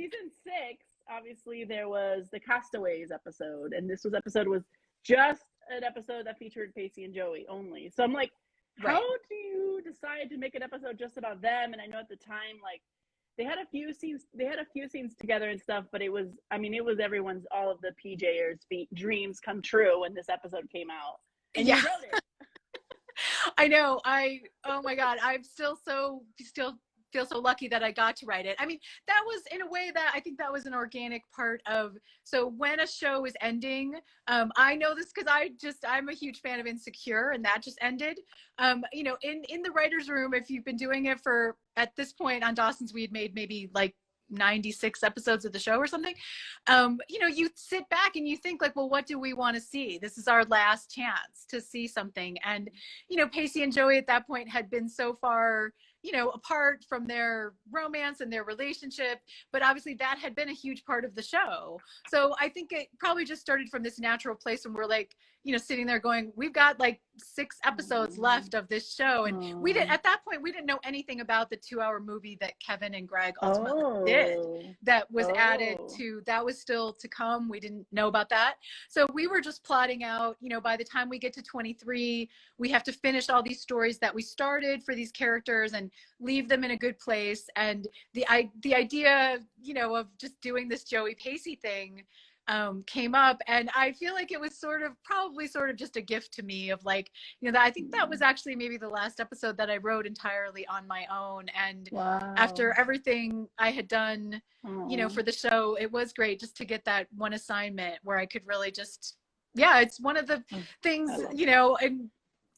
season 6, obviously there was the Castaways episode, and this episode was just an episode that featured Pacey and Joey only. So I'm like, how do you decide to make an episode just about them? And I know at the time, like, they had a few scenes together and stuff, but it was everyone's, all of the PJers dreams come true when this episode came out. And you wrote it. I know. Oh my God, I'm still feel so lucky that I got to write it. I mean, that was, in a way, that I think that was an organic part of, so when a show is ending, I know this because I'm a huge fan of Insecure, and that just ended. You know, in the writer's room, if you've been doing it for, at this point on Dawson's, we had made maybe like 96 episodes of the show or something. You know, you sit back and you think like, well, what do we want to see? This is our last chance to see something. And, you know, Pacey and Joey at that point had been so far, you know, apart from their romance and their relationship, but obviously that had been a huge part of the show. So I think it probably just started from this natural place when we're like, you know, sitting there going, we've got like 6 episodes left of this show. And we didn't, at that point, we didn't know anything about the 2-hour movie that Kevin and Greg ultimately did that was added to, that was still to come. We didn't know about that. So we were just plotting out, you know, by the time we get to 23, we have to finish all these stories that we started for these characters and leave them in a good place. And the idea, you know, of just doing this Joey Pacey thing came up, and I feel like it was probably just a gift to me of like, you know, that I think that was actually maybe the last episode that I wrote entirely on my own. And after everything I had done, you know, for the show, it was great just to get that one assignment where I could really just, it's one of the things, you know, and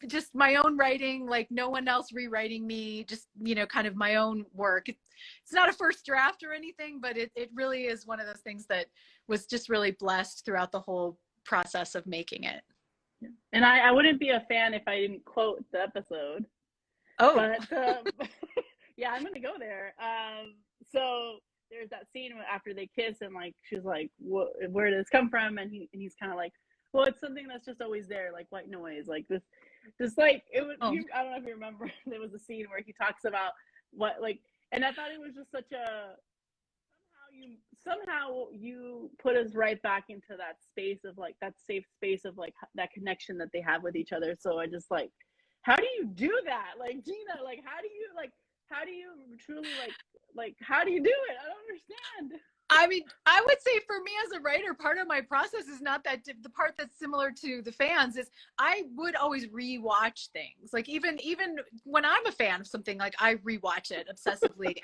just my own writing, like no one else rewriting me, just, you know, kind of my own work. It's not a first draft or anything, but it really is one of those things that was just really blessed throughout the whole process of making it. And I wouldn't be a fan if I didn't quote the episode. But yeah, I'm gonna go there. So there's that scene after they kiss, and like she's like, where did this come from? And he's kind of like, well, it's something that's just always there, like white noise, like this, just like it was. I don't know if you remember, there was a scene where he talks about what, like, and I thought it was just such a, somehow you put us right back into that space of like, that safe space of like that connection that they have with each other. So I just like, how do you do that? Like, Gina, like, how do you truly like, how do you do it? I don't understand. I mean, I would say for me as a writer, part of my process is not that the part that's similar to the fans is I would always rewatch things. Like even when I'm a fan of something, like I rewatch it obsessively.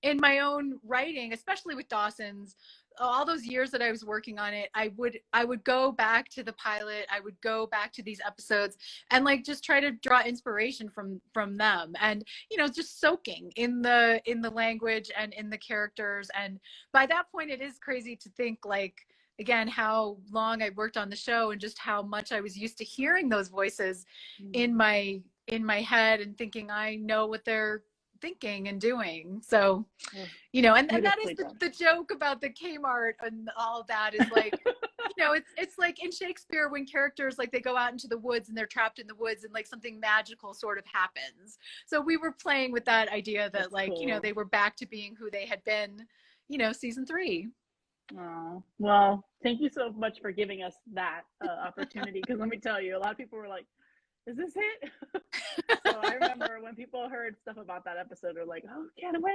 In my own writing, especially with Dawson's, all those years that I was working on it, I would go back to the pilot. I would go back to these episodes and like just try to draw inspiration from them, and you know, just soaking in the language and in the characters. And by that point, it is crazy to think like, again, how long I worked on the show and just how much I was used to hearing those voices in my head and thinking I know what they're thinking and doing. So, you know, and that is the joke about the Kmart and all of that is like, you know, it's like in Shakespeare when characters like they go out into the woods and they're trapped in the woods and like something magical sort of happens. So we were playing with that idea that like, you know, they were back to being who they had been, you know, season 3. Oh, well, thank you so much for giving us that opportunity, because let me tell you, a lot of people were like, is this it? So I remember when people heard stuff about that episode, they're like, oh, can't wait.